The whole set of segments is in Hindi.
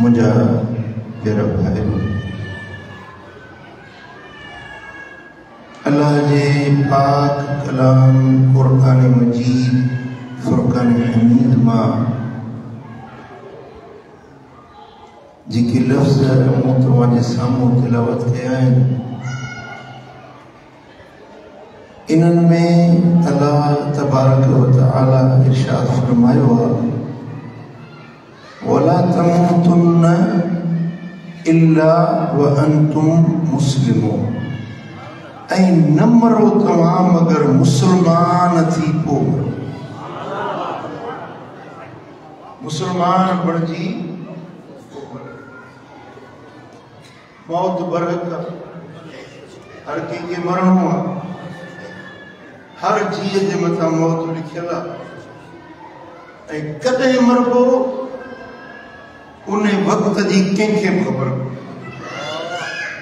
मुझा प्यारा भाई अल्लाह जे पाक कलाम कुरान मजीद फुरकान हमीद मां जेके लफ्ज़ मूं तव्हांजे साम्हूं तिलावत कया आहिनि इन्हनि में अल्लाह तबारक व तआला इरशाद फरमायो आहे वला तमूतुन्न इल्ला व अंतुम मुस्लिमून ऐं न मरो तव्हां मगर मुसलमान थी पोइ मुसलमान बणिजी मौत बरहक हर कंहिंखे मरणो आहे हर जीअ जे मथां मौत लिखियल आहे ऐं कॾहिं मरबो उन वक्त जी कंहिंखे ख़बर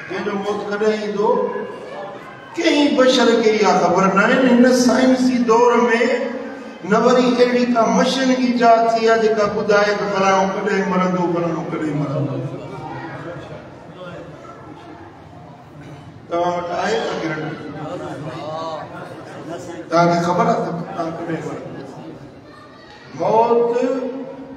कंहिंजो मौत कॾहिं ईंदो कंहिं बशर खे इहा ख़बर न आहे हिन साइंसी दौर में न वरी अहिड़ी का मशीन ईजाद थी आहे जेका ॿुधाए त फलाणो कॾहिं मरंदो फलाणो कॾहिं मरंदो तव्हां वटि आहे का गारंटी तव्हांखे ख़बर आहे त तव्हां कॾहिं मरंदो मौत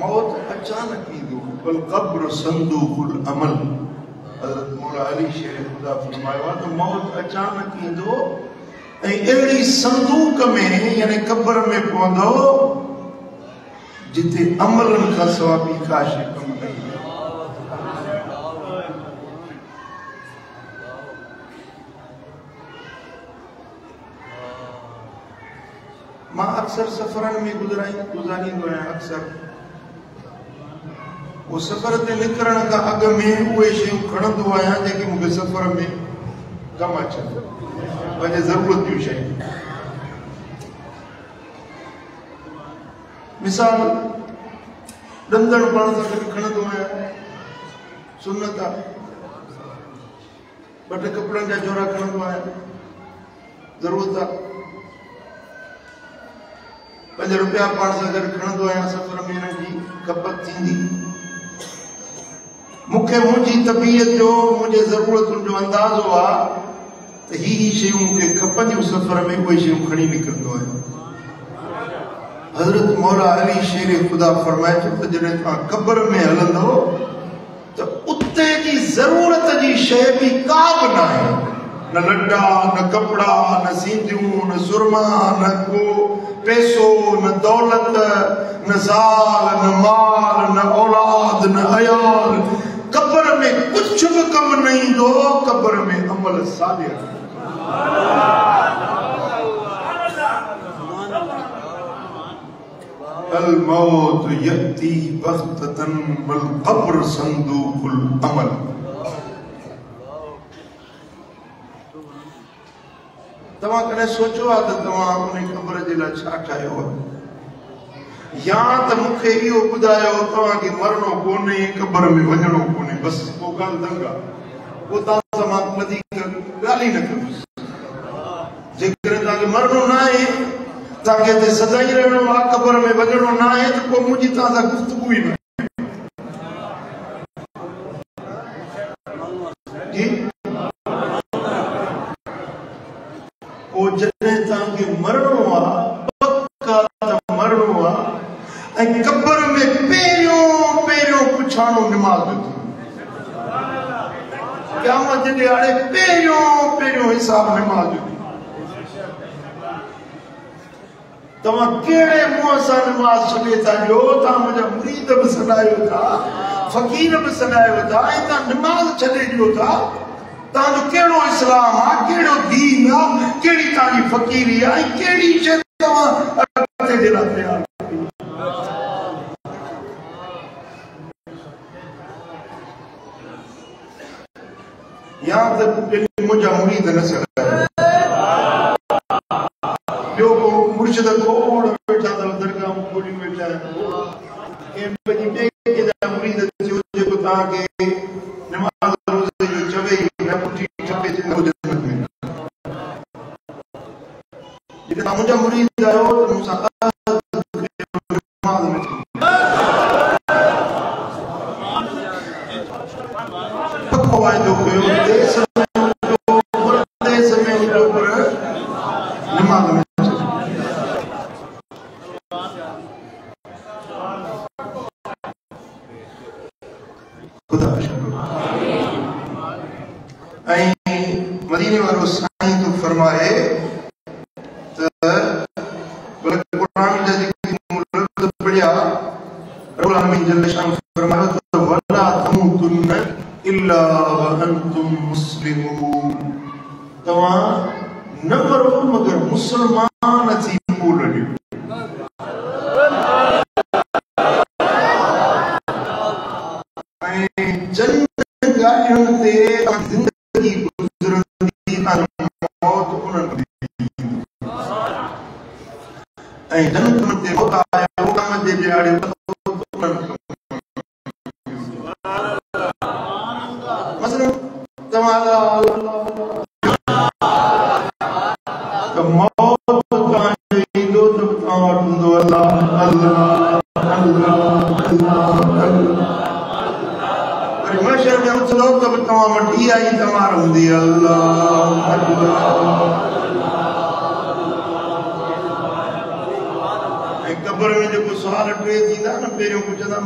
मौत अचानक ईंदो बल क़ब्र संदूकुल अमल हज़रत मौला अली शेर खुदा फरमायो आहे त मौत अचानक ईंदो ऐं अहिड़ी संदूक में यानी क़ब्र में पवंदो जिते अमलनि खां सवाइ ॿी का शइ कमु न ईंदी मां अक्सर सफ़रनि में गुज़ारींदो आहियां अक्सर वो सफ़र ते निकिरण खां अॻु में उहे शयूं खणंदो आहियां जेके मूंखे सफ़र में कमु अचनि पंहिंजे ज़रूरत जूं शयूं मिसाल ॾंदड़ पाण सां गॾु खणंदो आहियां सुनत आहे ॿ टे कपिड़नि जा जोड़ा खणंदो आहियां ज़रूरत आहे ₹5 पाण सां गॾु खणंदो आहियां सफ़र में हिननि जी खपत थींदी मूंखे मुंहिंजी तबियत जो मुंहिंजे ज़रूरतुनि जो अंदाज़ो आहे त ही शयूं मूंखे खपंदियूं सफ़र में उहे शयूं खणी निकिरंदो आहियां हज़रत मौला अली शेर ख़ुदा फरमाए थो त जॾहिं तव्हां क़ब्र में हलंदो त उते जी ज़रूरत जी शइ बि का बि न आहे न लड्डा न कपड़ा न सींदियूं न सुरमा न को पैसो न दौलत न ज़ाल न माल न औलाद न अयाल क़ब्र में कुछ भी कम नहीं दो क़ब्र में अमल सालिह अल मौत यती बख्ततन वल क़ब्र संदूकुल अमल तव्हां कॾहिं सोचो आहे त तव्हां उन क़बर जे लाइ छा ठाहियो आहे? या त मूंखे इहो ॿुधायो तव्हांखे मरणो कोन्हे, क़बर में वञणो कोन्हे, बसि पोइ ॻाल्हि दंग आहे, पोइ तव्हां सां मां वधीक ॻाल्हि ई न कंदुसि। जेकॾहिं तव्हांखे मरणो न आहे, तव्हांखे हिते सदाईं रहणो आहे, क़बर में वञणो न आहे, त पोइ मुंहिंजी तव्हां सां गुफ़्तगू ई न जी। पोइ जॾहिं तव्हांखे मरणो आहे, पक्का त मरणो आहे, ऐं क़बर में पहिरियों पुछाणो निमाज़ थी। क़यामत जे ॾियारे पहिरियों हिसाब निमाज़ थी। तव्हां कहिड़े मुंहं सां निमाज़ छॾे था ॾियो? तव्हां मुंहिंजा मुरीद बि सॾायो था, फ़क़ीर बि सॾायो था, ऐं तव्हां निमाज़ छॾे ॾियो था। तव्हांजो कहिड़ो इस्लाम आहे, कहिड़ो दीन आहे, कहिड़ी तव्हांजी फ़क़ीरी आहे, ऐं कहिड़ी शइ तव्हां अॻिते जे लाइ तयारु? या त मुंहिंजा मुरीद न सॾायो, ॿियो को मुर्शिद खोड़ वेठा अथव, दरगाह खोड़ियूं वेठा आहिनि, मुरीद थियो जेको तव्हांखे निमाज़ रोज़े जो चवे ई न, पुठी ठपे जन्नत में। जेके तव्हां मुंहिंजा मुरीद आहियो त मूंसां निमाज़ में पको वाइदो कयो, देश में निमाज़ में मदीने वारो साईं तो फरमाए त कुरान जा जेके पढ़िया, रब्बुल आलमीन जल्ल शान फरमायो त वला तमूतुन्न इल्ला व अंतुम मुस्लिमून, तव्हां न मरो मगर मुसलमान थी ॿोलियो। ऐं चंद ॻाल्हियुनि ते ज़िंदगी गुज़रंदी, मौत उन्हनि ऐं जन्नत ते मौत आयो, क़यामत जे ॾियारे मसलन तव्हां मौत तव्हांजो ईंदो त तव्हां वटि हूंदो अल्लाह अल्लाह अल्लाह अल्लाह, वरी महशर में उथंदो त तव्हां वटि इहा ई तमार हूंदी अल्लाह अल्लाह। ऐं क़बर में जेको सुवाल टे थींदा न, पहिरियों पुछंदा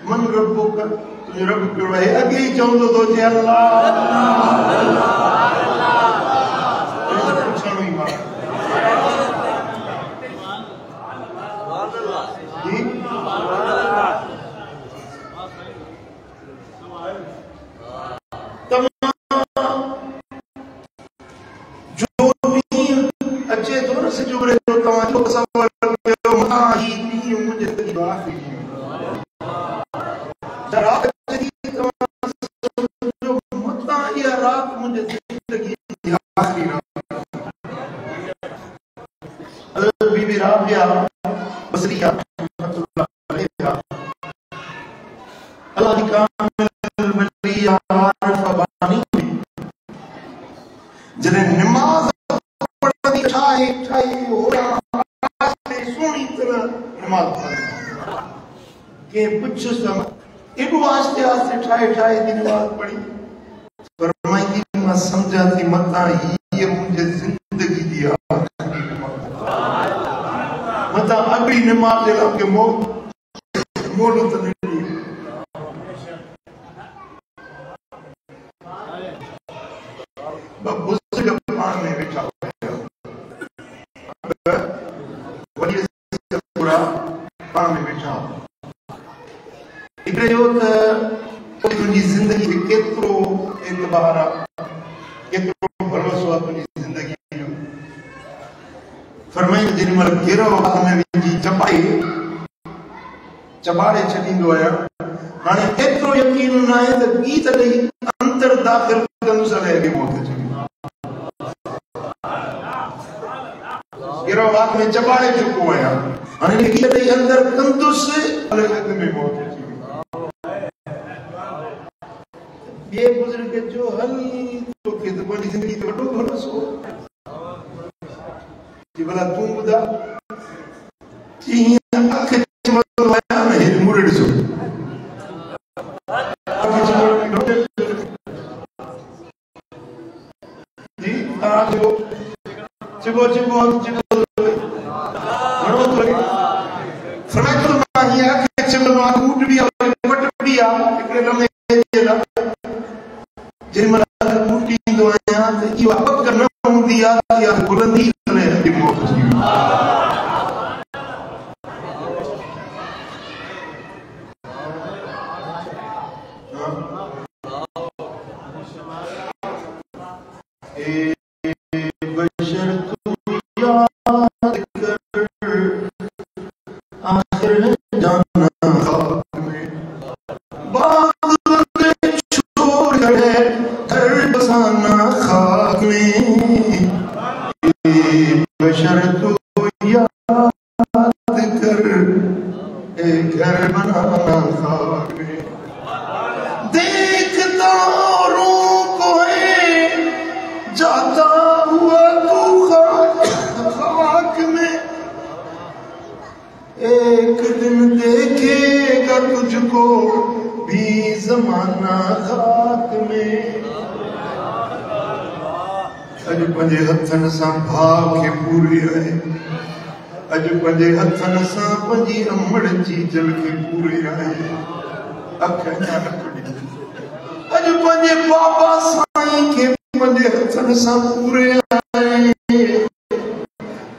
मन रब्बुक, तुंहिंजो रब कहिड़ो आहे, अॻे ई चवंदो थो अचे अल्लाह पुछणो ई मां अचे थो न सिजो रहे तव्हां तसव्वुर कयो, मां ही ॾींहुं मुंहिंजे ज़िंदगी जो आख़िरी ॾींहुं, रात अचे थी तव्हां सम्झो मतां इहा रात मुंहिंजे ज़िंदगी जी आख़िरी रात। हज़रत बीबी राबिया बसरिया अल्लाह की कामिल वलिया आरिफ़ बानी जॾहिं निमाज़ पढ़ंदी ठाहे सोणी तरह निमाज़ पढ़ंदी, कंहिं पुछुसि त एॾो आस्ते आस्ते ठाहे थी निमाज़ पढ़ी, फरमाईंदी मां सम्झां थी मतां हीअ मुंहिंजे ज़िंदगी जी आख़िरी निमाज़, मतां अॻिली निमाज़ जे लाइ मूंखे मोहलत न ॾिनी। बुज़ुर्ग पाण में वेठा पाण में वेठा, हिकिड़े जो त तुंहिंजी ज़िंदगी में केतिरो एतबार आहे, केतिरो भरोसो आहे तुंहिंजी ज़िंदगी जो। फरमाईंदो जेॾी महिल गिरह में विझी चबाड़े छॾींदो आहियां, हाणे एतिरो यकीन न आहे त ॿी तॾहिं अंदरि दाख़िल कंदुसि अलाए अॻे मौत अची। गिरवात में चबाड़े चुको आया हाणे के अंदर कंदुस अलग में मौत थी ये बुजुर्ग जो हल तो के तो बड़ी जिंदगी तो वडो घणो सो जी भला तू बुधा जी अख चमंदो आया न मुरड़ सो जी जो चिबो चिबो चिबो घणो तो फरमाइतो मां ये अख चमंदो आ कूट भी आ पट भी आ एकड़े नमूने जेला जिन बूटी तो आया तो ये वक्त करना होंदी आ या बुलंदी करे की मौत थी ए बशर तू याद कर आखिर जाना खाक में बाग छोड़ गए बसाना खाक में बशर तू याद कर एक घर बनाना खाक में देखता औरों को है जाता हुआ तू खाक में एक दिन देखेगा तुझको भी जमाना खाक में अज पंजे हथन सां भाव के पूरी है अज पंजे हथन सां पंजी अमड़ चीजल के पूरी है अख अञा न खुली अज पंजे बाबा साईं के पंजे हथन सां पूरे है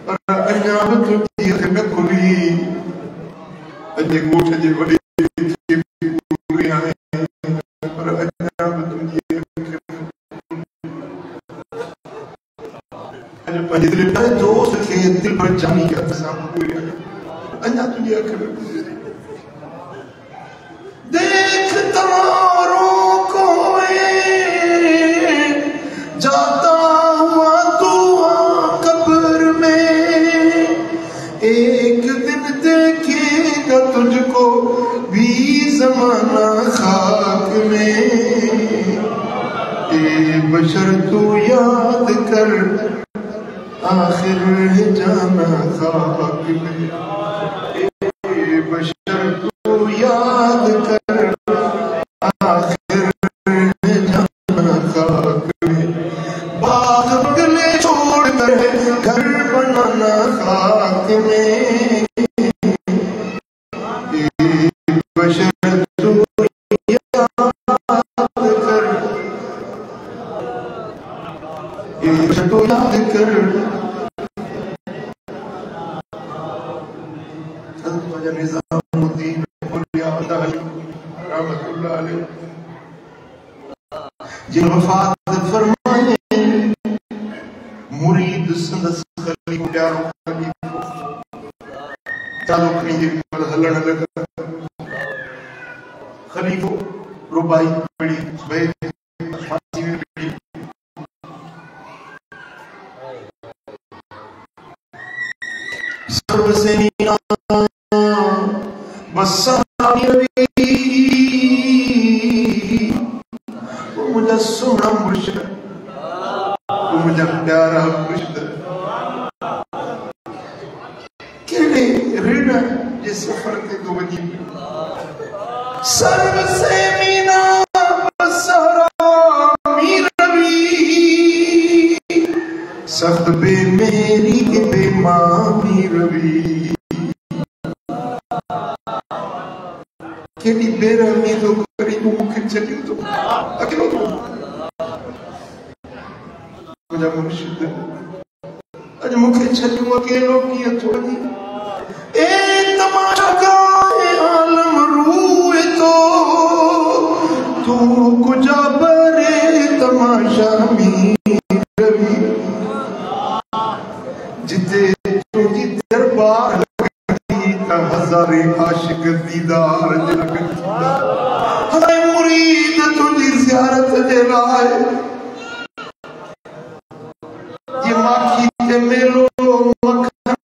पर अञा बि तुंहिंजी अख न खुली अज ॻोठ जे वॾे पूरी है पर अञा बि तुंहिंजी पंहिंजे दिल में दोस्त के दिल पर जानी के सां पूरी अन्ना तुझे अख में गुजरी देखता औरों को जाता हुआ तू कब्र में एक दिन देखेगा तुझको भी जमाना खाक में ए बशर तू याद कर आखिर जाना खाक में ए बशर तू याद कर आखिर जाना खाक में बाग बंगले छोड़ कर घर बनाना खाक में ए बशर तू याद कर ए बशर तू याद कर निजामुद्दीन रहमतुल्लाह अलैह जिन वफात फरमाए मुरीद संदस खलीफो प्यारो खलीफो चालू खणी हलण लगा खलीफो रुबाई पड़ी भाई फांसी में पड़ी सर्व से मीना बसानी रवि वो मुझे सोना मुर्शिद वो मुझे प्यारा मुर्शिद केड़े ऋण जे सफर ते तो वजी सर्व से मीना बसानी रवि सख्त बेमेरी के बेमानी रवि केडी बेरहमी तो करी तू मुखे चलियो तो अकेलो तो मुझा मुर्शिद अज मुखे चलियो अकेलो किया थोड़ी ए तमाशा गाए आलम रूए तो तू कुजा बरे तमाशा मी रवि जिते तुझी दरबार हजारे आशिक दीदार हमें मुरीद तुझी ज़ियारत जे लाए ये माखी ते मेलो मखन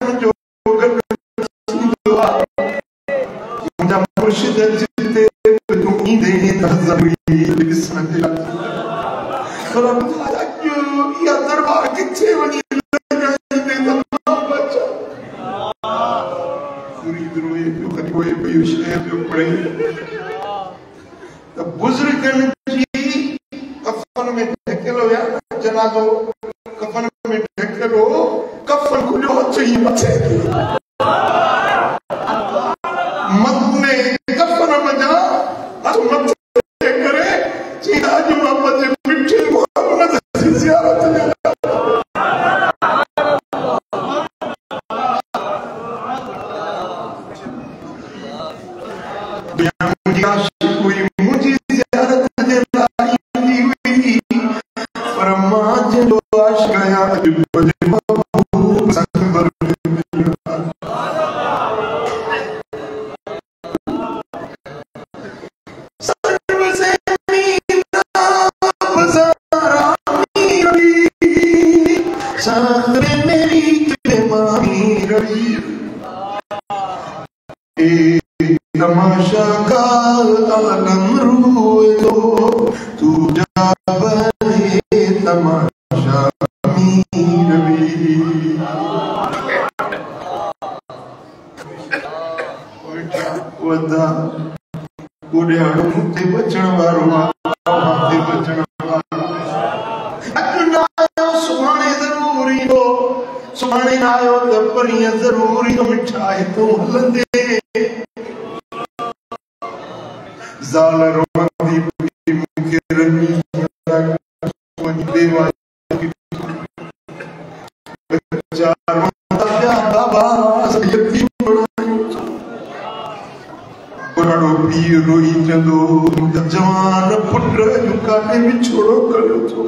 मुर्शिद जिते तू ईंदे तज़री लिसन दिला पर बुधाया क्यों या दरबार किथे वनी लगाई दे तमाम बचा पूरी रोए पियो करियो पियो शेर पियो पड़े तो बुजुर्गन जी कफन में ढकेलो या जनाजो कफन में ढकेलो कफन खुलो चाहिए मथे मत में कफन मजा हथ मथे करे चीदा जो मोहब्बत मिठे मोहम्मद से ज़ियारत दुनिया मुझे आशिक हुई मुझे ज़ियारत जलाई हुई पर मां जो आशिक गया बजे महबूब संवर तमाशा का आलम रूए तो तू जा बने तमाशा मीर भी वदा कोडे मुते बचण वारो माते बचण वारो अकना सुहाने जरूरी हो सुहाने आयो त परिया जरूरी मिठाई तो हलंदे ज़ाल रोंदी पुटी मुखे रनी देवा चार माता बाबा यतीम बनायो पुराणो पीर रोई चंदो जवान पुत्र दुकाने में छोड़ो करो तो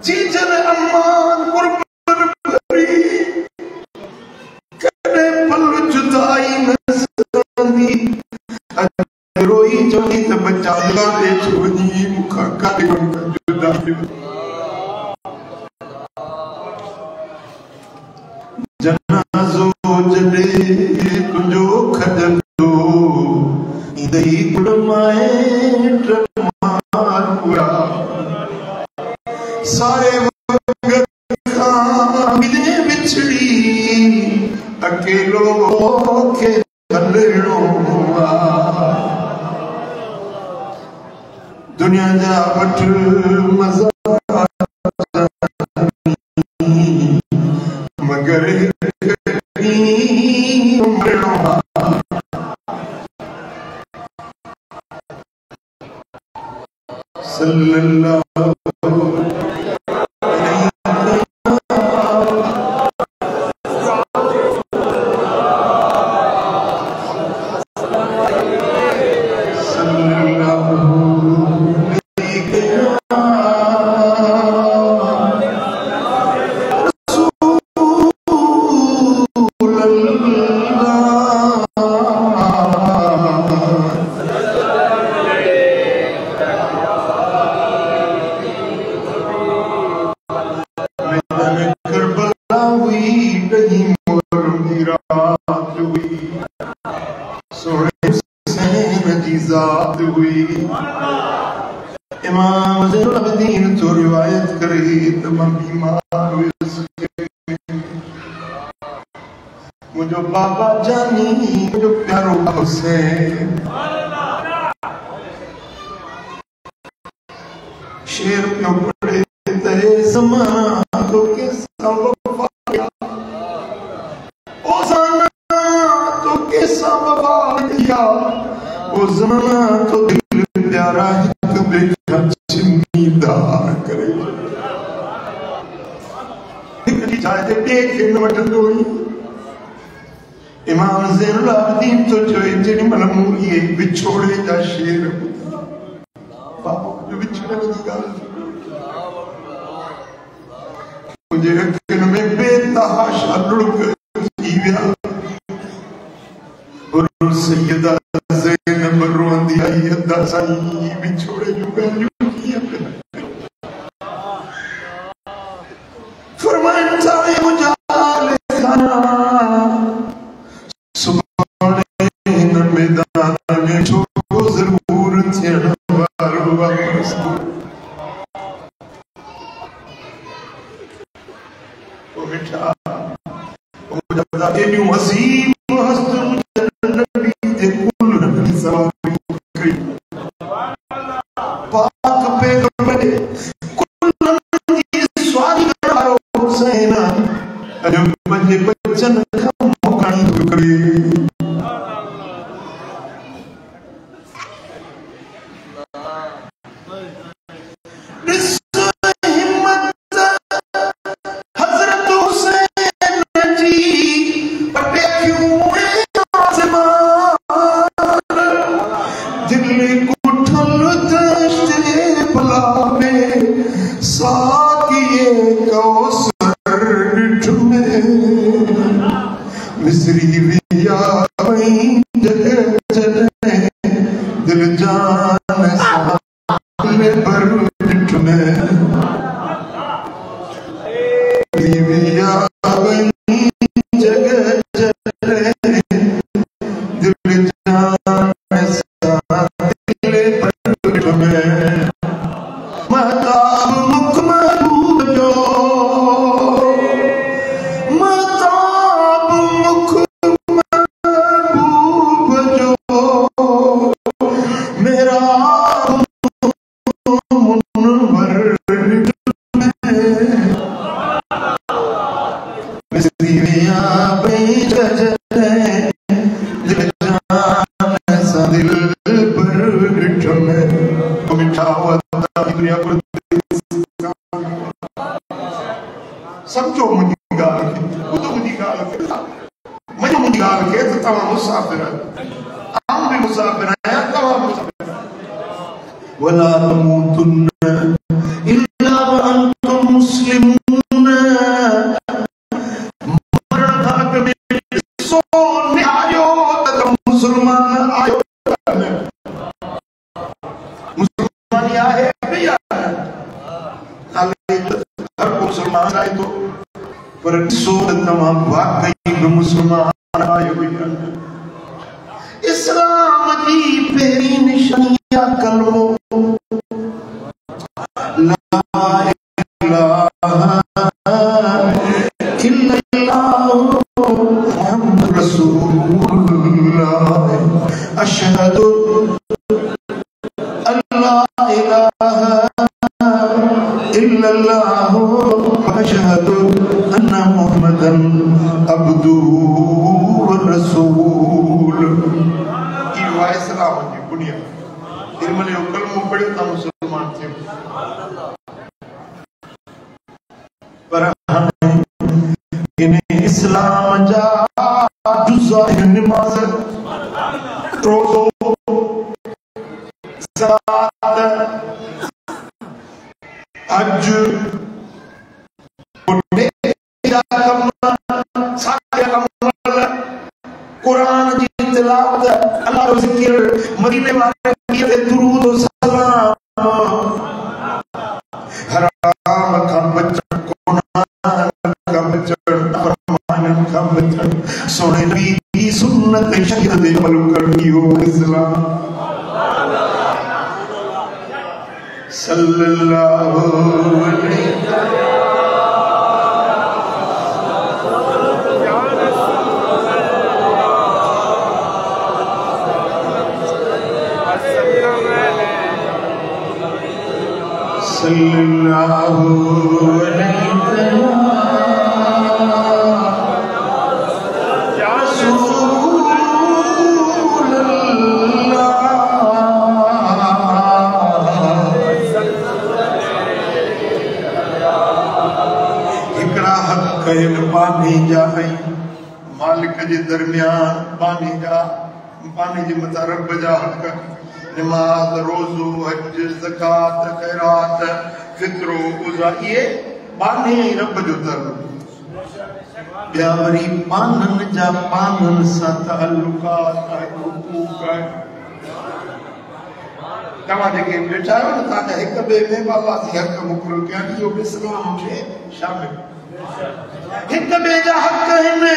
जीजन अम्मान कुर्बान भरी कने पल जुदाई न संदी रोई चोनी त बच्चा दे छोनी मुखा काटे का जुदा जनाज़ो जडे तुंजो खजंदो इदई गुड़माए ट्रमार पूरा सारे वक्त खां मिले बिछड़ी अकेलो के हलणो दुनिया जा वठ मजा मगर सल्लल्लाहु इमाम ज़ैनुल आबिदीन तो रिवायत करे तमाम बीमार हुए मुझो बाबा जानी मुझो प्यारो हुसैन शेर पे पड़े तेरे ज़माना तो के सबब ओ ज़माना तो के सबब दिया ओ ज़माना तो दिल प्यारा एक बेटा चिन्नीदार करे एक जाते देखे न वठंदो इमाम ज़ैनुल आबिदीन तो चवे जेडी मन मूरी बिछोड़े जा शेर बाबा जो बिछड़े की गाल मुझे अखिन में बेतहाशा लुढ़क थी विया और सैयदा ज़ैनब रोंदी आई अदा साईं बिछोड़े जो गलियूं कीअं फरमाइनि था मुंहिंजा सुभाणे वो मिठा वो जब एडियूं अजीम हस्तन नबी ते कुल नबी सवारी करी पाक पैगंबर कुल नबी सवारी करो हुसैन अजब बजे बच्चन खम कंद करी समझो मुझी गाल के ॿुधो मुझी गाल के मजो मुझी गाल के तो तव्हां मुसाफ़िर आऊं भी मुसाफ़िर आहियां तव्हां मुसाफ़िर वला तमूतुन्न इल्ला व अंतुम मुस्लिमून मरण घाट में सो आयो त मुसलमान आयो मुसलमान आहे भैया हर मुसलमान आए तो पर तमाम वाकई में मुसलमान आयो इस्लाम की पहली निशानिया कलमो ला इलाहा इल्लल्लाह मुहम्मद रसूलुल्लाह अशहदु अल्ला इलाहा इल्लल्लाह अशहदु अन्ना मुहम्मदन अब्दुहु व रसूल ई वाय सलाम जी बुनिया इरमले कलमो पढ़ियो त मुसलमान थे पर इन इस्लाम जा जुज़ा नमाज रोज़ो ज़कात हज कुरान जी तिलावत अल्लाह जो जिक्र मदीने वाले किए दुरूद और सलाम हराम का बचन कुरान का बचन फरमान का बचन सोने नबी की सुन्नत शरीयत दे अमल करियो इस्लाम सल्लल्लाहु अलैहि सल्लल्लाहु अलैहि पानी जा मालिक जे दरमियान पानी जा पानी जे मथा रब जा हक नमाज रोज़ो हज ज़कात खैरात फित्रो गुज़ा ये पानी रब जो दर ॿिया वरी पाननि जा पाननि सां ताल्लुकात आहे हुकूक आहे तव्हां जेके वेठा आहियो न तव्हांजा हिक ॿिए में बाबा जी हक़ मुक़ररु कया इहो बि इस्लाम में शामिल हिक ॿिए जा हक़ आहिनि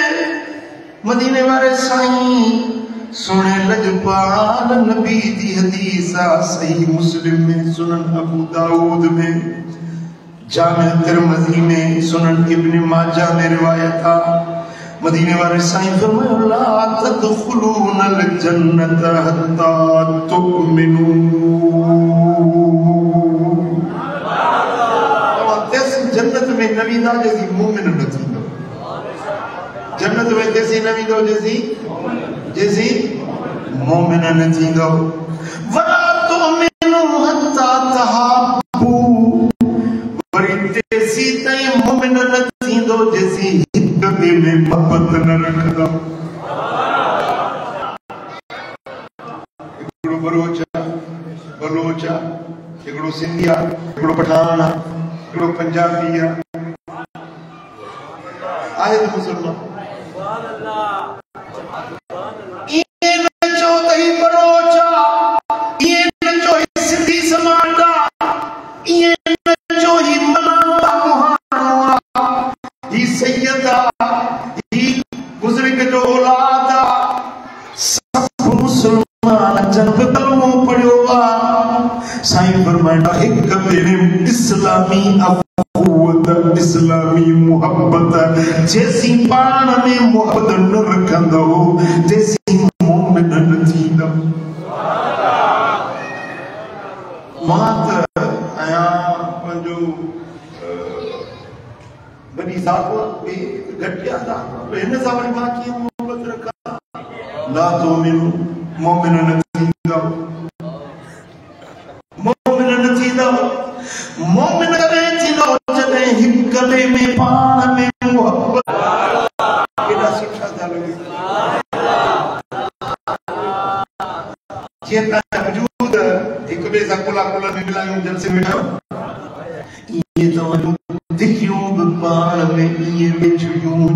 मदीने वारे साईं सुने लजपाल नबी दी हदीस सही मुस्लिम में, सुनन अबू दाऊद में, जामे तिरमिज़ी में, सुनन इब्न माजा में रिवायत था। मदीने वाले साईं फरमाया ला तदखुलूनल जन्नत हत्ता तुमिनू। जन्नत में नवीदा जैसी मोमिन न थींदो, जन्नत में जैसी नवीदो जैसी मोमिन न थींदो। वला तुमिनू हत्ता तहाबू, वरी तेसी ताईं मोमिन न थींदो जैसी हिक ॿिए में मोहब्बत न रखंदो। हिकिड़ो बलोच आहे, हिकिड़ो सिंधी आहे, हिकिड़ो पठान आहे, हिकिड़ो पंजाबी आहे तो मुसलमान। ये न चो त ही बलोच आहे, ये न चो ही सिंधी समाज आहे, ये न चो ही मलावा मुहाणो आहे, ही सैयद आहे, ही बुज़ुर्ग जो औलाद आहे। सब मुसलमान जब कलमो पढ़ियो आहे, साईं फरमाईंदा हिक ॿिए में इस्लामी अख़ुवत, इस्लामी मुहब्बत, जैसी पाण में मुहब्बत न रखंदो जैसी मोमिन न थींदो। मां त आहियां पंहिंजो वॾी ज़ात घटिया ज़ात, हिन सां वरी मां कीअं मुहब्बत रखां? ला तुमिनू, मोमिन न थींदो, मोमिन न थींदो। मोमिन कॾहिं थींदो जॾहिं हिक ॿिए में पाण में मुहब्बत। केॾा सुठा था लॻे जीअं तव्हां वजूद हिक ॿिए सां कुला में मिलायूं, जलसे में वेठा इएं तव्हां दिखियूं बि पाण में इएं वेठियूं।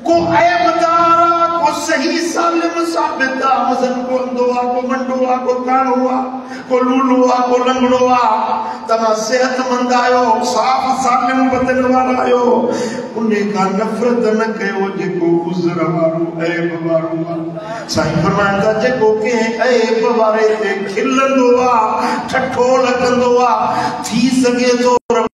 को ऐबदारा, को सही सालिम साबिता, मसन को अंदोआ, को मंडोआ, को कानोआ, को लूलोआ, को लंगड़ोआ। तमा सेहतमंद आयो, साफ सालिम बदन वाला आयो, उन्हें का नफरत न कयो जेको उज़र वारो ऐब वारो। साईं फरमाईंदा जेको के ऐब वारे ते खिलंदो आ, ठठो लॻंदो आ, थी सके तो रब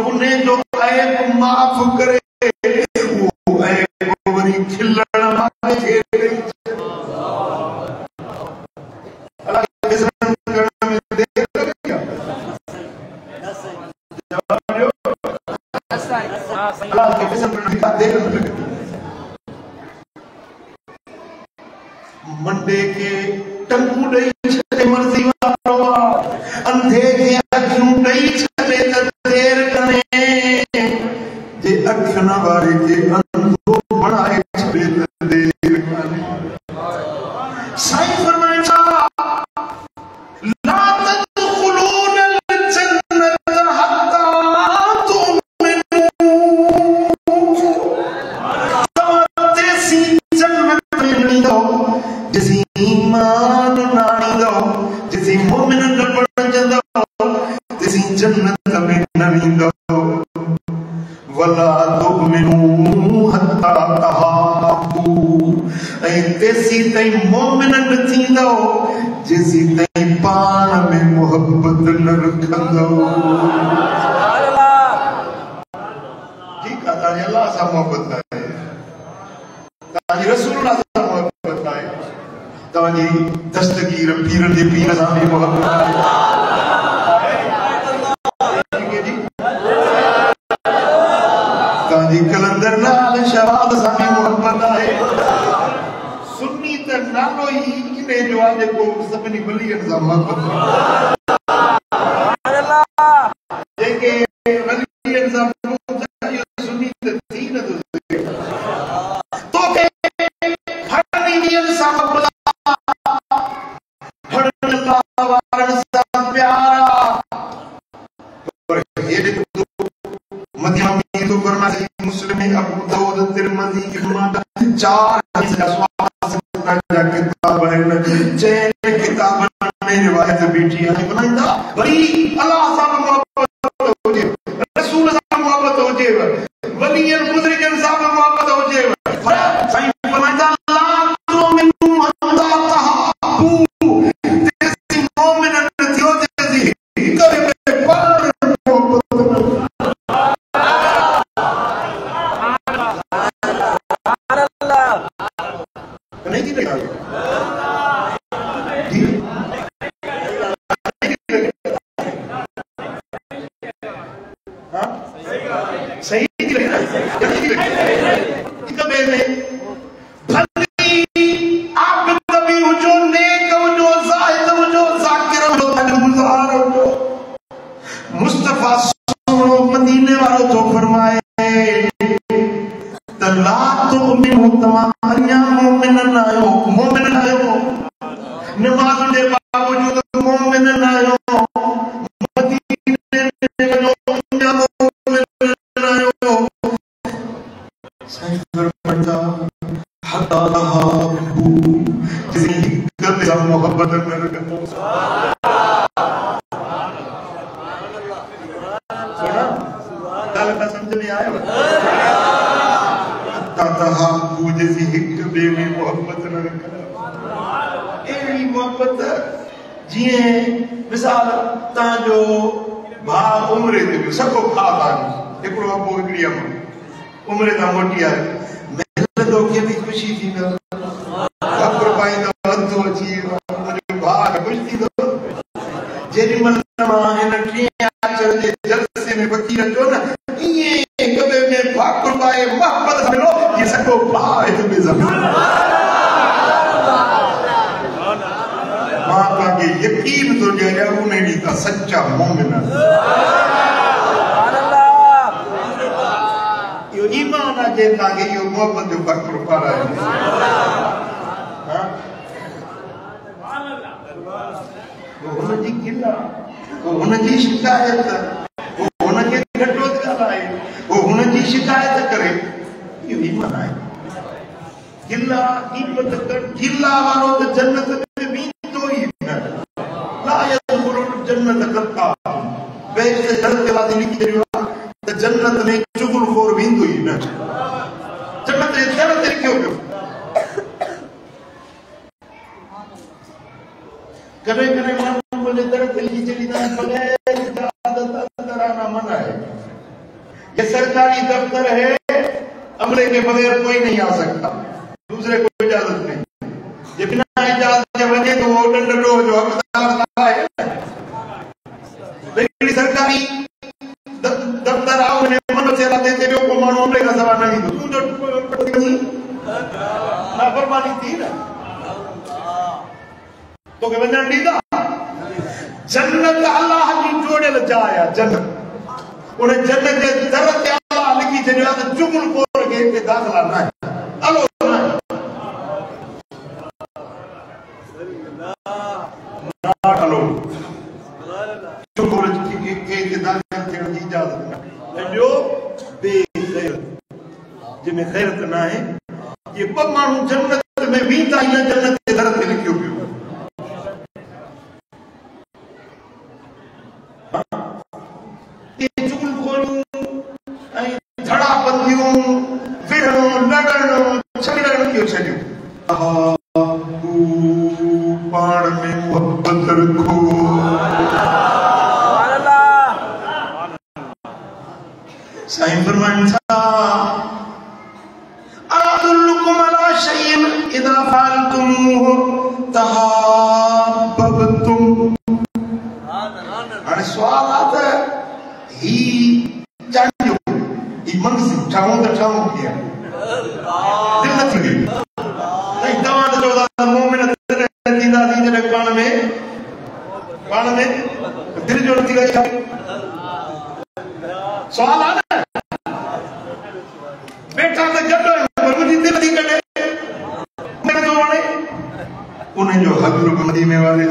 उन्हें जो ऐब माफ़ करे, वो ऐब वरी खिलण वारे खे अल्लाह के फिज़न करण में देर लॻी क्या? अल्लाह के फिज़न करण में देर लॻी। मंडे के टंगू ॾेई छॾे मर्ज़ी वारो आ, अंधे के अखियूं ॾेई छॾे त देर करे, जे अखियुन वारे के अंधो बणाए छॾे त देर करे। साईं फरमाईंदा ला तदखुलूनल जन्नत हत्ता तुमिनू, तव्हां तेसी जन्नत में वञींदो जैसी ईमान न आणींदो, जैसी मोमिन न बणजंदो, तेसी जन्नत में न वेंदो। वला तुमिनू हत्ता तहाबू, ऐं तेसी ताईं मोमिन न थींदो जेसी ताईं पाण में मुहब्बत न रखंदो। ठीकु आहे, तव्हांजी अल्लाह सां मुहब्बत आहे, तव्हांजी रसूल सां मुहब्बत आहे, तव्हांजी दस्तगीर पीर जे पीर सां बि मुहब्बत आहे। तव्हांजी कलंदर लाल शहबाज सां बि मुहब्बत आहे। सुन्नी त नालो ई इन जो आहे जेको सभिनी वलियनि सां मुहब्बत आहे। जेके वलियनि सां सुन्नी त थी नथो सघे। तोखे हरनी ॾींहंनि सां मुहब्बत आहे, हरनि वारनि सां प्यार आहे। पर हेॾे मदीना तो फरमाया मुस्लिम, अबू दाऊद, तिरमिज़ी, इब्न माजा, 4 हदीस का स्वाद में रिवायत बीठी है बनाइंदा वरी अल्लाह सां मोहब्बत हुजे रसूल सां मोहब्बत हुजे वलियन बुजुर्गन सां मोहब्बत हुजे साईं बनाइंदा ला तो मिनु हत्ता तहबू तेसी मोमिन थियो तेसी करे में पर मोहब्बत नहीं की लगा सही की लगा इनका बेने भली आप कभी हुजो नेक हुजो जाहिद हुजो जाकिर हुजो गुज़ार हुजो मुस्तफा सुनो मदीने वालों तो फरमाए तला तो मिनु तमारिया मोमिन नायो नमाज दे बावजूद मोमिन नायो मदीने में जो मोमिन नायो साईं फरमाता हता हबू जिसे कभी हम मोहब्बत कर सुना कल का समझ में आया जैसी हिक बे में मोहब्बत न करा एड़ी मोहब्बत जिए मिसाल ता जो भा उम्रे दे सको खाता एकड़ो अबो एकड़ी अम उम्रे ता मोटी आए महल तो के भी खुशी थी ना खबर पाई तो हद अची मुझे भा खुश थी तो जेडी मन मा इन टे अचर जे जलसे में फकीर जो ना ये कबे में भाकुर पाए मोहब्बत मिलो ये सको भाई तुम्हें जमीन मां का के यकीन तो जया उन्हें दी का सच्चा मोमिन सुभान अल्लाह यो ईमान आ जे का के यो मोहब्बत जो भाकुर पारा है हां सुभान अल्लाह वो उनकी गिला वो उनकी शिकायत वो उनके घटोत गालाए वो उनकी शिकायत करे ये ईमान है गिला कीमत कर गिला वालो तो जन्नत में भी तो ही ला यदखुलु जन्नत कत्ता बेशक जन्नत के बाद लिखी रही तो जन्नत में चुगलखोर बिंदु ही ना जन्नत ये जन्नत क्यों करे करे मानो बोले तरफ लिखी चली ना बगैर इजाजत अंदर आना मना है ये सरकारी दफ्तर है अमले के बगैर कोई नहीं आ सकता दूसरे को इजाजत नहीं ये बिना इजाजत के बने तो वो डंडो जो हकदार है लेकिन सरकारी दफ्तर आओ ने मन से देते हो को मानो अमले का सवाल नहीं तू जो ना फरमानी थी ना तो के वजन दीदा जन्नत अल्लाह की जोड़े ल जाया जन्नत उन्हें जन्नत के दर ते अल्लाह लिखी जरिया तो चुगल कोर के दाखला ना अलो ना अलो चुगल के दाखला के इजाजत ना जो बेखैर जिन्हें खैरत ना है ये सब मानू जन्नत में भी ताइया जन्नत के दर ते लिखियो पियो चुगल खोलू झड़ा बंदियों विढ़ो लड़नो झगड़न क्यों छड़ियो पाण में मोहब्बत रखो सुभान अल्लाह साईं फरमान था अदुल्लुकुम अला शैइन इदा फअलतुम तहाब्बतुम अरे सवाल आता है ही चांजो ही मंगसी ठाऊं किया दिल न थी नहीं दवा तो जोदा मोमिन दीदा दी जने पाण में दिल जो थी गई सवाल आता है बेटा तो गड्ढो पर मुझे दिल दी कटे मेरे जो वाले उन्हें जो हजरत मदीने वाले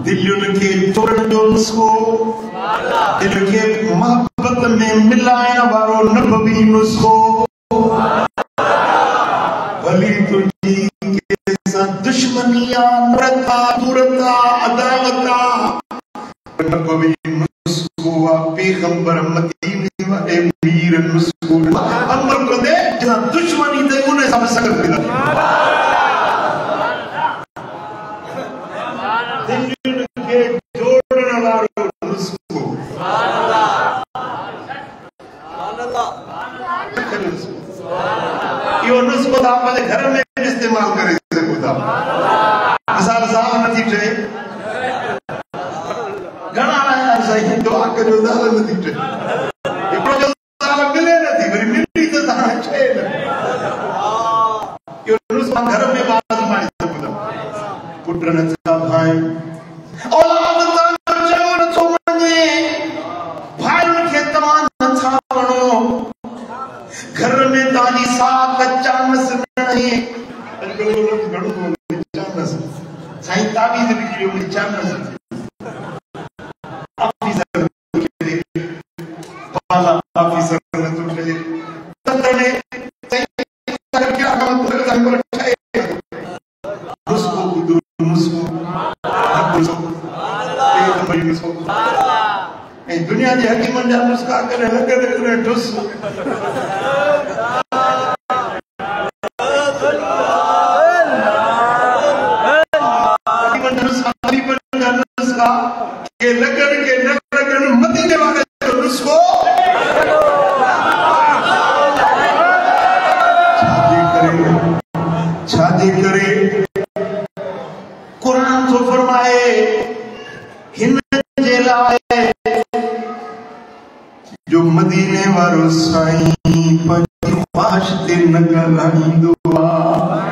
दिल के तोड़न जो नुस्खो दिल के मोहब्बत में मिलाया वारो नबवी नुस्खो भली तो दुश्मनिया, नफरता, दूरता, अदावता, नबी नुस्खो पैगंबर मदीने वाले वीर नुस्खो अमर को दे जना दुश्मनी ते उन्हें सब सकत मिला दिल के जोड़ने वाला नुस्खो यो नुस्खो आप अपने घर में इस्तेमाल करे से खुदा मिसाल साहब नथी थे घना आया सही दुआ करो दाल नथी थे एकड़ो जो दाल मिले नथी वरी मिली तो ता छे यो नुस्खो घर में बात मारी से खुदा पुत्र नथा भाई औलाद ता चयो नथो मने भाई के तमान नथा वणो घर में ताली साथ चानस नहीं अजकल लोग घणो चानस साईं ताबीज बिगड़ियो में चानस ऑफिसर के पाला ऑफिसर ने तो चले तने सही क्या काम कर जाए उसको दूर उसको ए दुनिया जी हकीमन जा मुस्का करे लगे करे ठुस के लगन के न लगन मदीने वाले नुस्खो शादी करे कुरान तो फरमाए हिन जे लाए जो मदीने वारो साईं पंहिंजी ख्वाहिश ते न ॻाल्हाईंदो आहे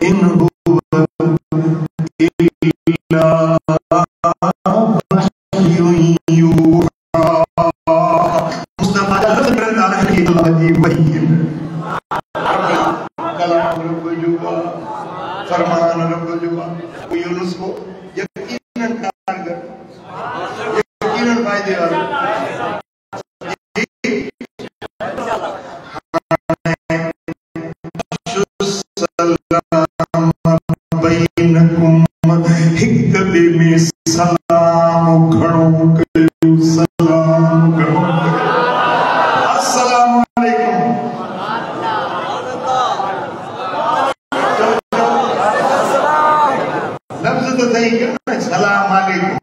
इन फरमान रब जुबा यूनुस को यकीनन कारगर यकीनन फायदे वाला सलाम बैनकुम हिक बे में सलाम घणो कयो सलाम घणो अस्सलाम वालेकुम लफ्ज तो सही क्या सलाम वालेकुम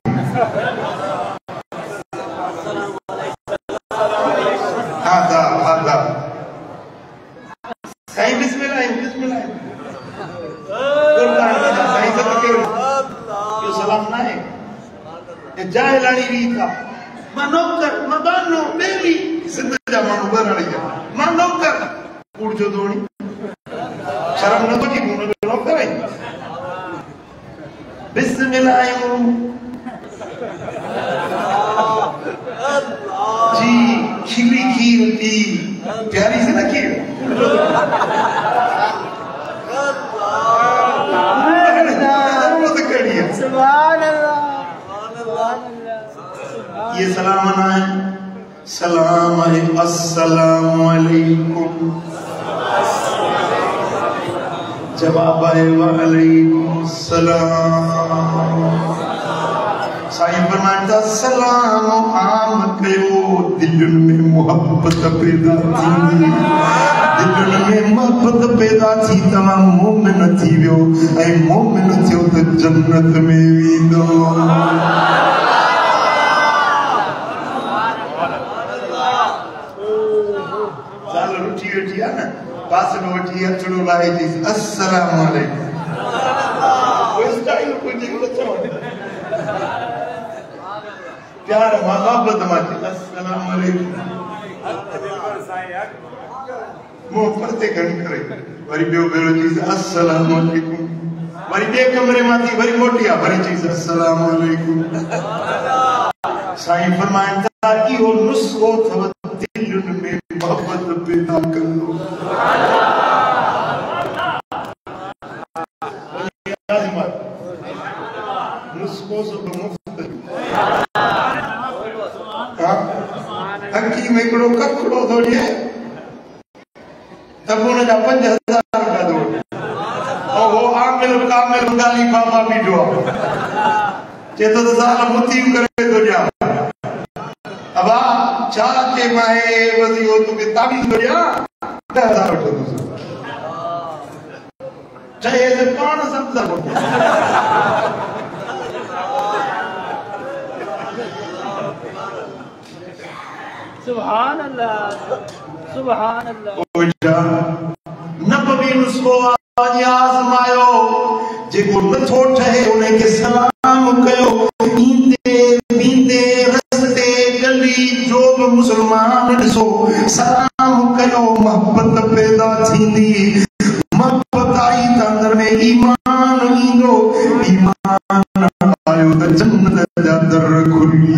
आदा आदा सही बिस्मिल्लाह बिस्मिल्लाह कुर्बान सही से के यो सलाम ना है ये जाहिलानी रीता मनोकर मबानो बेली सिंधा मानो बराड़ी मनोकर उड़ जो दोनी शर्म न तो की गुण न करे बिस्मिल्लाह जी खिली खीर पी प्यारी से ना खीर सुभान अल्लाह ये सलाम ना है सलाम अस्सलाम अलैकुम जवाब है वालेकुम सलाम साईं फरमाता सलाम आम कयो दिल में मोहब्बत पैदा थी दिल में मोहब्बत पैदा थी तमाम मोमिन थी वियो ऐ मोमिन थियो त जन्नत में वेंदो साल रुठी वेठी आ न पास में वठी अचड़ो लाए थी अस्सलाम वालेकुम कोई स्टाइल कोई देखो चलो प्यार मोहब्बत माची अस्सलाम वालेकुम मुंह परते घणी करे वरी बियो बेरो चीज अस्सलाम वालेकुम वरी बे कमरे माथी वरी मोटिया वरी चीज अस्सलाम वालेकुम साईं फरमाइंदा कि वो नुस्खो थव दिल में मोहब्बत पैदा करो नुस्खो सब मुफ्त अखी में कड़ो ककड़ो थोड़ी तब उन जा 5000 रुपया दो ओ अब्दुल कामिल बंगाली बाबा बीठो चेतो तो साल मुती करे तो जा अबा चाचे माए वसी हो तू के ताबीज हो जा 10,000 वठो तू चाहे से पाण समझा सुभान अल्लाह सुभान अल्लाह नबी नुस्खो आजमायो जेको नथो ठहे उन्हें के सलाम कयो ईंदे बींदे रस्ते गली जो भी मुसलमान ॾिसो सलाम कयो मोहब्बत पैदा थींदी मोहब्बत आई त अंदर में ईमान ईंदो ईमान आयो त जन्नत जा दर खुली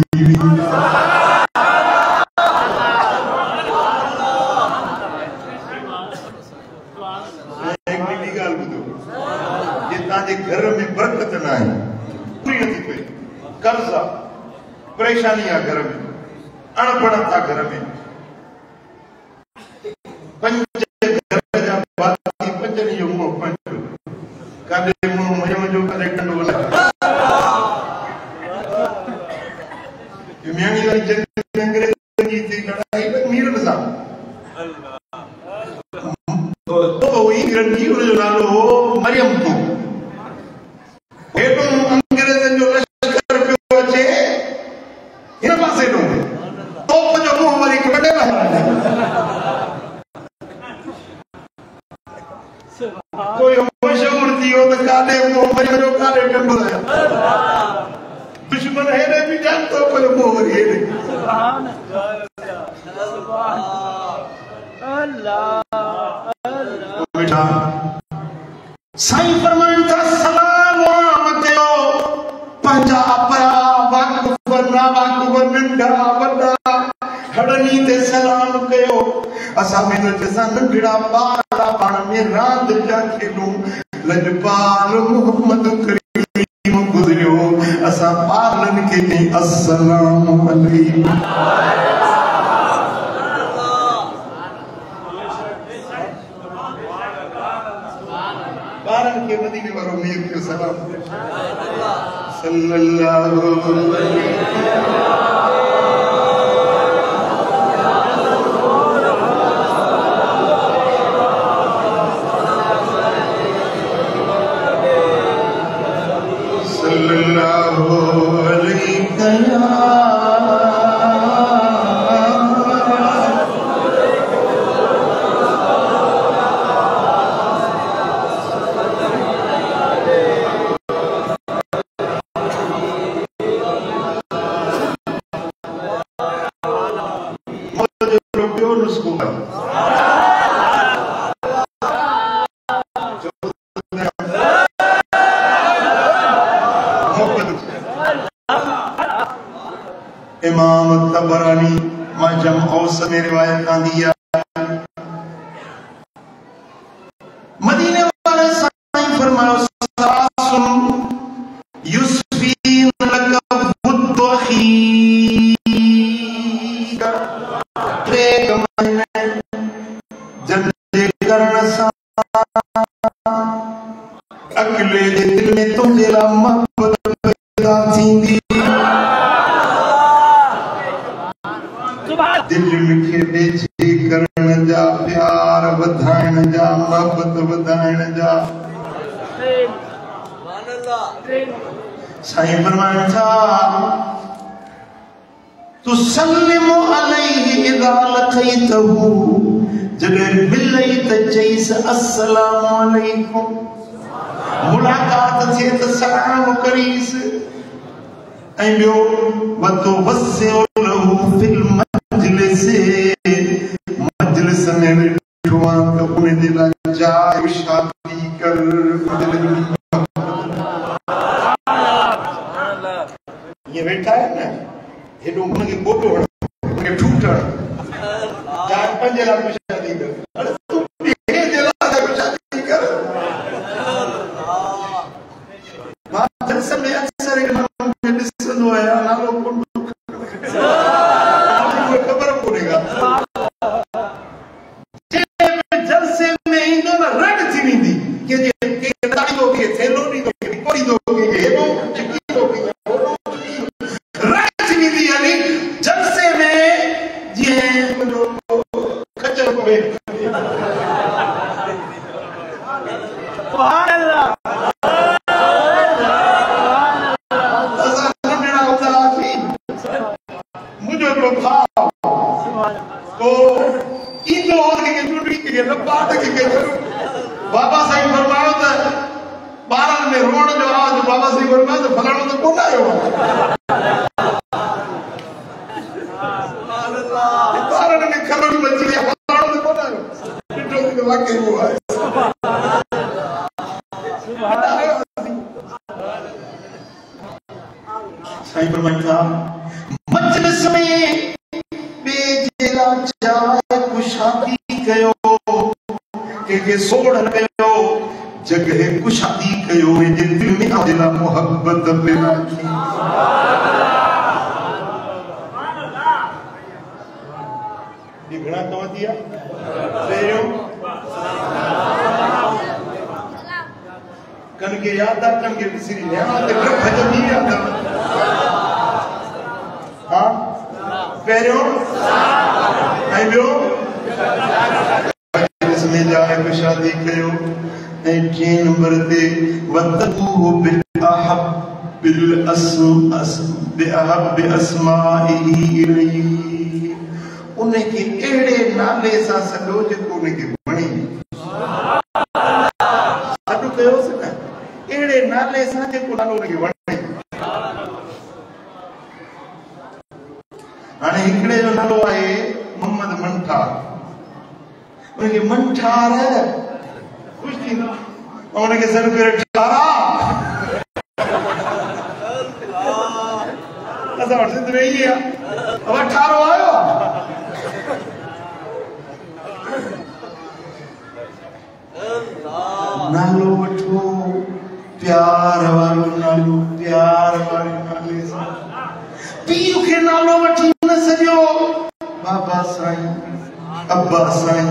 घर में बरकत ना है पूरी नथी पई कर्जा परेशानी आ घर में अणपढ़ता घर में पंज घर जा बाकी पंज नहीं जो मुंह पंज कादे मुंह मजो मजो करे कंडो वाला ये मियानी वाली जंग अंग्रेज की थी लड़ाई में मीर नसा तो वही रंगी जो नालो मरियम को हेठों अंग्रेजन जो लश्कर पियो अचे हिन पासे ॾो तोप जो मुंहुं वरी कढे कोई मशहूर थी हो त काॾे मुंहुं वरी जो काॾे टंडो आहे दुश्मन हेॾे बि ॼाण तोप जो मुंहुं वरी हेॾे अल्लाह साईं फरमाइनि था सलाम पंजा अपरा वाक़ुफ़ ना वाक़ुफ़ नंढा वॾा हड़नी ते सलाम कयो असां में त जैसा नंढड़ा ॿार पाण में रांद पिया खेॾूं लजपाल मोहम्मद करीम गुज़रियो असां ॿारनि खे चई अस्सलाम अलैकुम ॿारनि खे मदीने वारो मीर खे सलाम सल्लल्लाहु अलैहि सल्लल्लाहु अलैहि इमाम तबरानी मजम औसत में रिवायत आंदी है मदीने वाले साईं फरमायो सासुन युस्फीन लक बुद्दखी त्रे कमने जंदे करन सा अकेले दे दिल में तुझे ला मोहब्बत पैदा थींदी दिल मिखे बेचे करण जा प्यार वधाइण जा मोहब्बत वधाइण जा साईं फरमाइनि था तुसल्लिमु अलैहि इज़ा लक़ैतहु जॾहिं मिलई त चईसि अस्सलामु अलैकुम मुलाक़ात थिए त सलाम करीसि ऐं ॿियो वतो वसिउ लहू फिल मजलिस में बैठो त उन जे लाइ जाइ शादी कर ये बैठा है ना हेॾो हुनखे ॿोॾो हणो हुनखे ठूठण जाइ 5 लाख में शादी कर अरे तूं हे जे लाइ शादी कर मां जलसे में अक्सर ॾिसंदो आहियां नालो कोन खबर कोन्हेगा जलसे में ईंदो न रड़ थी वेंदी के दाढ़ी थेलो थो कजे एॾो चिकी थो कजे राइट थींदी यानी जलसे में जीअं मुंहिंजो खचर पवे सुभान अल्लाह मुझे हिकिड़ो भाउ पोइ ईंदो हुनखे चूंडी खे न पाट खे बाबा साईं फरमायो त ॿारनि में रोअण जो आवाज़ बाबा साईं फरमायो त फलाणो त कोन आयो ॿारनि में ख़बर बची वई फलाणो त कोन आयो ॾिठो त वाकई उहो आहे साईं फरमाइनि था मजलिस में बेजेरा चाहे कुशादी कयो के सोड़ न कयो जगह कुशादी कयो जे दिल में दिला मोहब्बत पैदा की ये घणा कम दिया पहिरियों कन के याद आ कन के विसरी ने ते ग्रह जमी याद हां पहिरियों ऐं ॿियो इसमें जाए कुशादी कयो ऐं टे नंबर ते वतहु बिलअहब बिअस्माइही इलैहि उनखे अहिड़े नाले सां सॾो जेको उनखे वणे सॾु कयोसि न अहिड़े नाले सां जेको नालो उनखे वणे हाणे हिकिड़े जो नालो आहे मोहम्मद मंठार उनखे मंठार ख़ुशि थींदो उनखे सॾु करे ठारा असां वटि सिंध में ईअं आहे ठारो आयो नालो वठो प्यार वारो नालो प्यार वारे नाले सां पीउ खे नालो वठी न सॼो बाबा साईं अब्बा साईं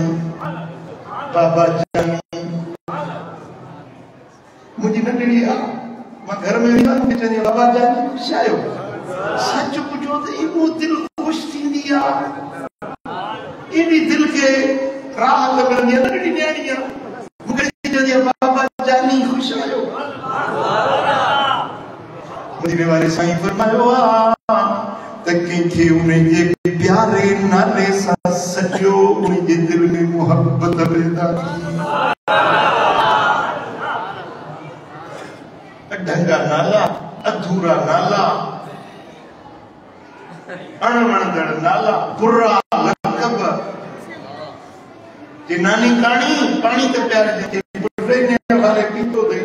बाबा जानी मुंहिंजी नंढड़ी आहे मां घर में वेंदो आहियां चवंदी बाबा जानी ख़ुशि आहियो सच पुछो त एॾो दिलि ख़ुशि थींदी आहे एॾी दिलि खे राहत मिलंदी आहे नंढड़ी न्याणी आहे मूंखे चवंदी आहे बाबा जानी ख़ुशि आहियो मुंहिंजे वारे साईं फरमायो आहे त कंहिंखे उनजे प्यारे नाले सां सॼो उनजे दिलि में मोहब्बत पैदा ढंगा नाला अधूरा नाला अणवणंदड़ नाला बुरा लक़ब जे नानी काणी पाणी ते प्यार जेके बुढ़े ने वाले पीतो दे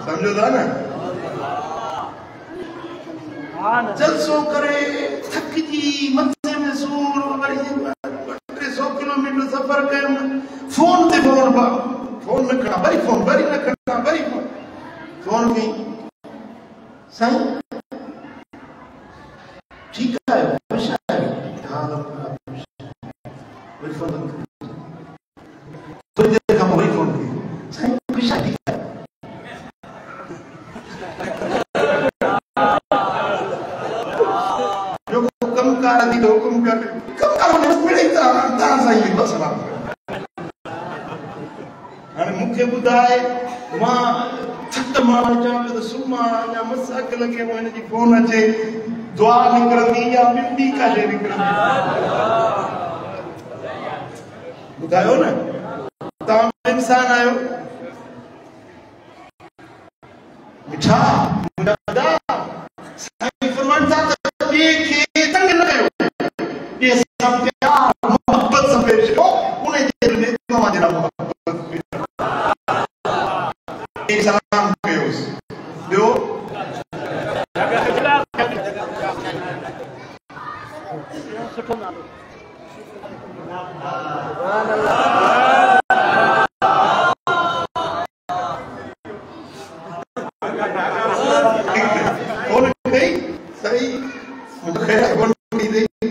समझो था ना जलसो करे थक जी मथे में सूर वरी 300 किलोमीटर सफर कयो फोन ते फोन न खणा वरी फोन वरी न खणा वरी फोन की साईं ठीक है खुश है हां वरी फोन तो देखा वरी फोन की साईं खुश है ठीक है हुकुम कर कम करो ने मिले ता साईं बस ना हाणे मूंखे ॿुधाए मां छत मां अचां पियो त सुम्हां या मसाक लॻे हिन जी फोन अचे दुआ निकिरंदी या ॿी का शइ निकिरंदी ॿुधायो न तव्हां इंसान आहियो मिठा साईं फरमाइनि था त ॿिए खे तंग न कयो ये सब प्यार मोहब्बत से पेश हो उन्हें दिल में तमाम जरा मोहब्बत एक सलाम कयोस दो सुठो नालो सुभान अल्लाह और सही मुझे खैर बोल दी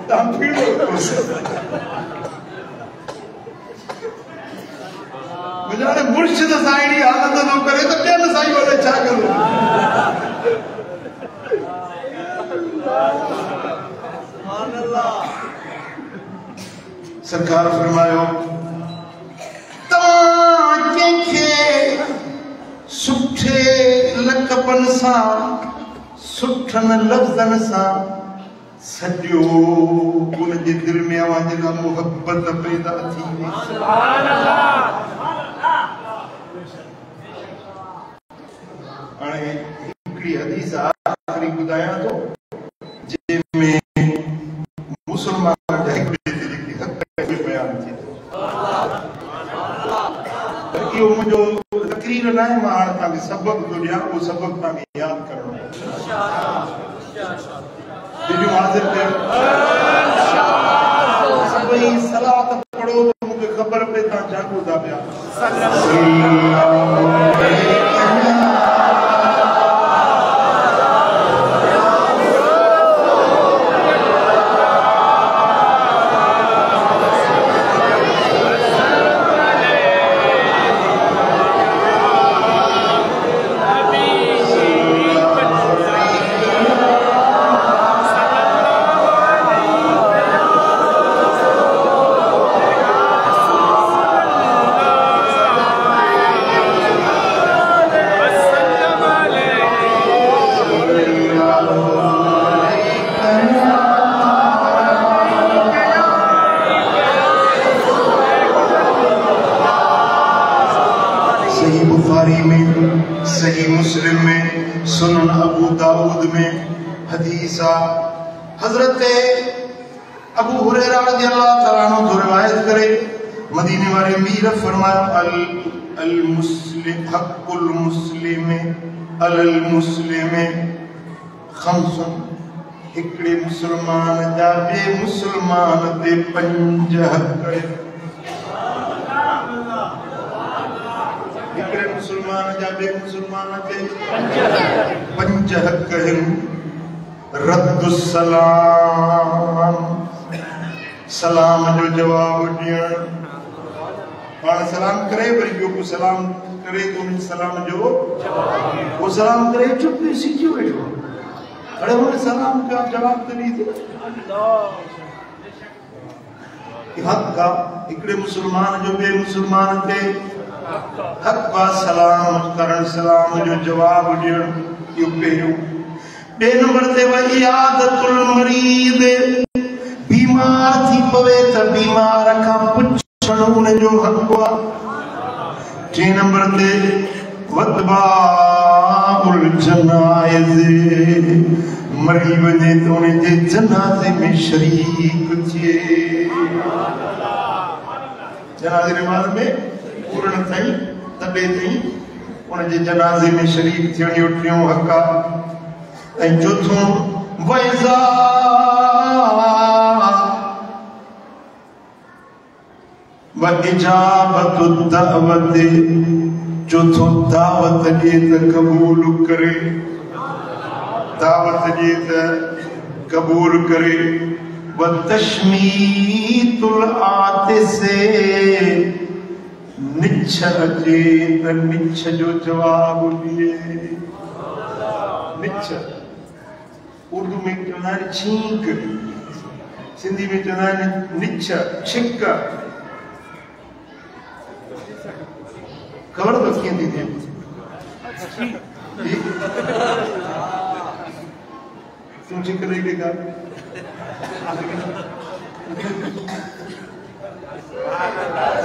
तम पीड़ो मुझे मुर्शिद साईं हालत न करे तो ॿियनि साईं वाले छा करो। सरकार फरमायो तव्हां कंहिंखे सुठे लक़बनि सां सुठनि लफ़्ज़नि सां सॼो उन जे दिलि में अवां लाइ मुहबत पैदा थी वई। हाणे हिकिड़ी हदीस आख़िरी ॿुधायां थो जंहिंमें मुस्लमान जा हिकिड़े ते जेके हक़ बयान थी थो। इहो मुंहिंजो तकरीर न आहे, मां हाणे तव्हांखे सबक़ थो ॾियां, उहो सबक़ तव्हांखे यादि करणो आहे। हाज़िर कयो सभई सलात पढ़ो त मूंखे ख़बर पए तव्हां जाॻो था पिया। सही मुस्लिम में, सुनन अबू दाऊद में हदीस हजरत अबू हुरैरा रज़ियल्लाहु तआला अन्हु जो रिवायत करे मदीने वाले मीर फरमाया अल मुस्लिम हक़ुल मुस्लिम अलल मुस्लिम खमसन, हिकड़े मुसलमान जा बे मुसलमान ते 5 हक़। मुसलमान जा बे मुसलमान ते 5 हक़ आहिनि। रद्दुस सलाम, सलाम जो जवाब ॾियणु। पाण सलाम करे वरी ॿियो को सलाम करे तो उन सलाम जो वो सलाम करे चुप सिखी वेठो। अरे हुन सलाम का जवाब त ॾी थी। हक़ आहे हिकड़े मुसलमान जो बे मुसलमान ते हक़ बा सलाम करण, सलाम जो जवाब ॾियणु, इहो पहिरियों। ॿिए नंबर ते वही आदतुल मरीद, बीमार थी पवे त बीमार खां पुछणु उन जो हक़ आहे। 3 नंबर ते वतबाउल जनाइज़, मरी वञे त उन जे जनाज़े में शरीक थिए। जनाज़े नमाज़ में पूर्ण थई तॾहिं ताईं उन जे जनाज़े में शरीक थियण जो 3 हक़ आहे। ऐं 4 वइज़ा व इजाबतु दावत, 4 दावत ॾिए त क़बूल करे, दावत ॾिए त क़बूल करे। व तशमीतुल आतिस, निछ अचे त निछ जो जवाब ॾिए। निछ उर्दू में चवंदा आहिनि छींक, सिंधी में चवंदा आहिनि निछ, छिक। ख़बर अथव कीअं थी थिए? तूं छिक ॾेई ॾेखार।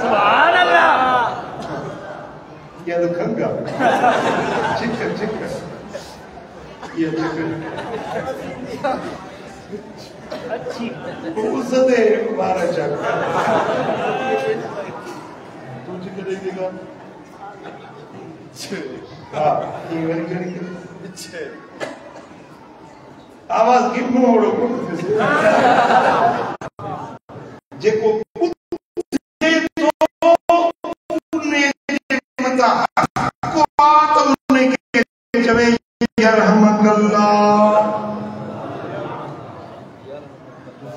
सुभान अल्लाह। या तो खंगा छिक छिक ये छिक अच्छी उस दे बारा चक तू छिक देगा। हां ये वाली करी आवाज की मोड़ो जेको पुछे तो ने मता को बात उन्हें के चवे यरहमकल्लाह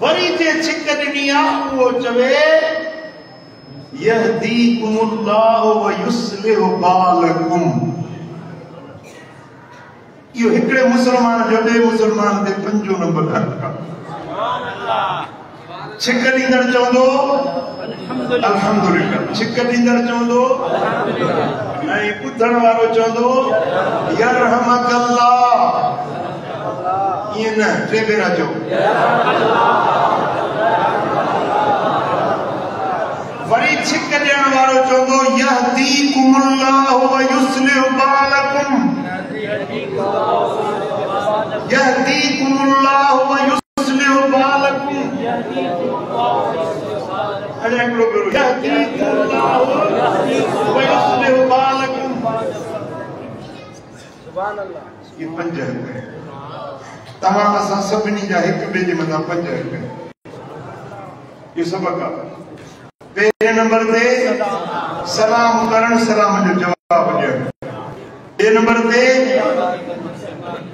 वरी जे छिक ॾिनी आहे उहो चवे यहदीकुमुल्लाहु व युस्लिहु बालकुम। इहो हिकिड़े मुसलमान जो ॿिए मुसलमान ते 5 नंबर हक़ आहे। छिक ॾींदड़ चवंदो अल्हम्दुलिल्लाह, छिक ॾींदड़ चवंदो ऐं ॿुधण वारो चवंदो यरहमकल्लाह। ईअं न, 3 भेरा चओ वरी छिक ॾियण वारो चवंदो यहदीकुमुल्लाहु व युस्लिहु बालकुम। यहदीकुमुल्लाहु व युस्लिहु बालकुम। अरे हिकिड़ो ॿियो यहदीकुमुल्लाहु व युस्लिहु बालकुम। सुभान अल्लाह। ये 5 हक़ है। तव्हां असां सभिनी जा हिक ॿिए जे मथां 5 हक़ है। इहो सबक़ आहे। पहिरें नंबर ते सलाम करण, सलाम जो जवाब ॾियण। ॿिए नंबर ते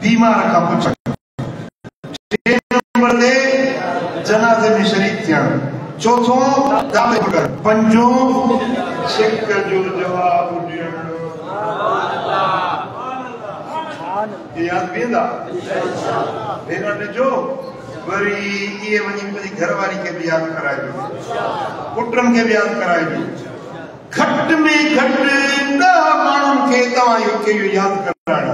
बीमार खां पुछण। टे नंबर ते जनाज़े में शरीक थियण। चौथो दावे करण। पंजो छिक जो जवाब ॾियण। याद वेंदा भेरा ॾिजो। वरी इहे वञी पंहिंजी घरवारी खे बि यादि कराइजो, पुटनि खे बि यादि कराइजो। घटि में घटि 10 माण्हुनि खे तव्हां इहो यादि कराइणो।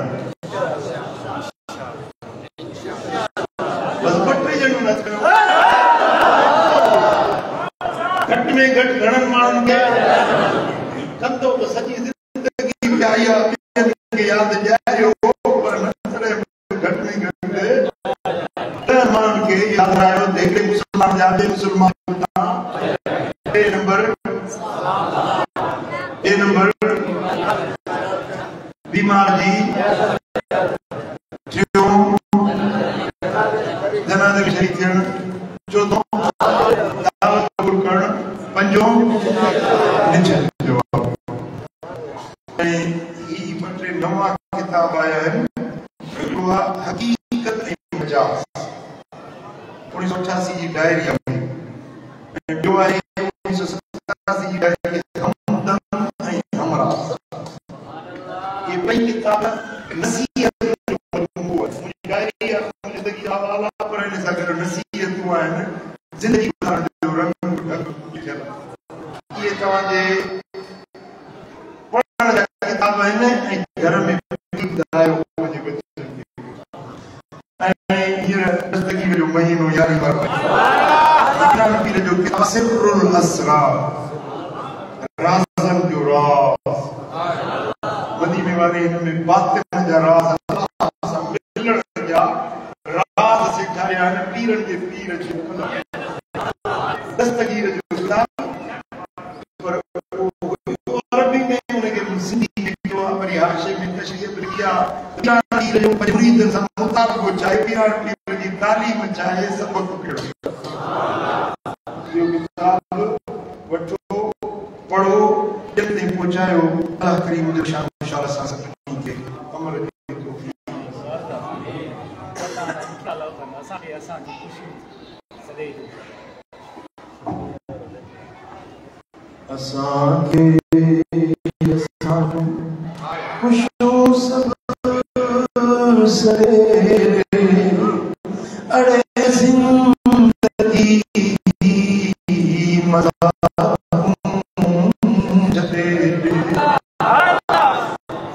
बस 2-3 ॼणियूं न कयो। घटि में घटि घणनि माण्हुनि खे कंदो त सॼी ज़िंदगी में आई आहे यादि ॾियारियो, पर न करे घटि में घटि 10 माण्हुनि खे यादि कराइणो। हिकिड़े मुस्लमान जा ॿिए मुस्लमान टे नंबर बीमार जी, जनाज़े में शरीक थियण, चौथों दावत क़बूल करण, पंजों निज जवाब। ऐं ही 2-3 नवां किताब आया आहिनि। उहा हक़ीक़त ऐं मजाज़ 1988 जी डायरी आहे। ॿियो आहे 1987 जी डायरी हमदम ऐं हमराज़। ये 2 किताब नसीहत जो मजमूओ आहे। मुंहिंजी डायरी आहे, मुंहिंजी ज़िंदगी जा हवाला, पर हिन सां गॾु नसीहतूं आहिनि, ज़िंदगी गुज़ारण जो रंग लिखियल आहे। इहे तव्हांजे पढ़ण जा किताब आहिनि ऐं घर में ॿुधायो वञे बच्चनि खे। ऐं हींअर ज़िंदगी जो महीनो 11 बार पीर जो किताब सिर्रुल असरार, राज़न जो राज़। मदीने वाले हिन में बातिन जा राज़, अल्लाह सां मिलण जा राज़ सेखारिया आहिनि। पीरनि जे पीर जो दस्तगीर जो किताब, पर अरबी में उनखे सिंधी में कयो आहे। वरी हाशे में तशरीह लिखी आहे। पीर जो मुरीदनि सां मुताबिक़ो चाहे, पीर जी तालीम चाहे, सबक़ कहिड़ो। इहो किताब वठो, पढ़ो, दिल ताईं पहुचायो। अल्लाह करीम जो शान शान सां सभिनी खे अमल जी तौफ़ीक़ असांखे खुशो सब सरे अड़े जिंदगी मज़ा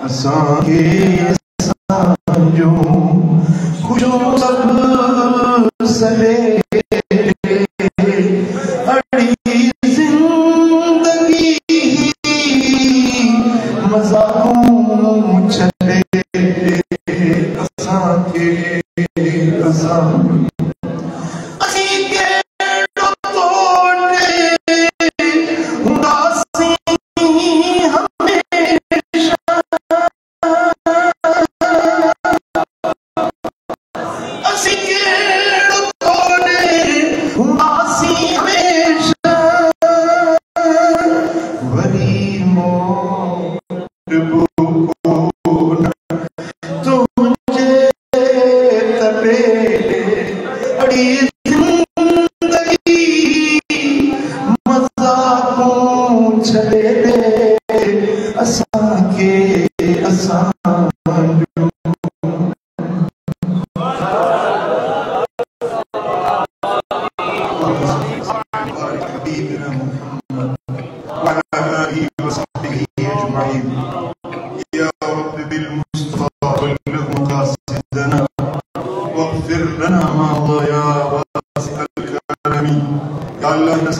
असांखे असांजो खुशो सब सरे अड़ी जिंदगी मज़ा छॾे असांखे असीं कहिड़ो तोड़े हूंदासीं असीं कहिड़ो तोड़े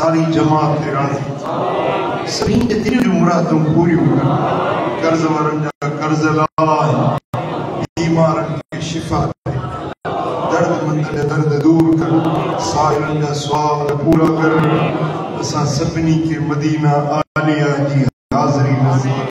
सारी जमात ते राज़ी सभिनी जे दिल जूं मुरादूं पूरियूं कर कर्ज़ वारनि जा कर्ज़ लाइ बीमारनि खे शिफ़ा दे दर्दमंद जा दर्द दूर कर साइलनि जा सुवाल पूरा कर असां सभिनी खे मदीना आलिया जी हाज़िरी नसीब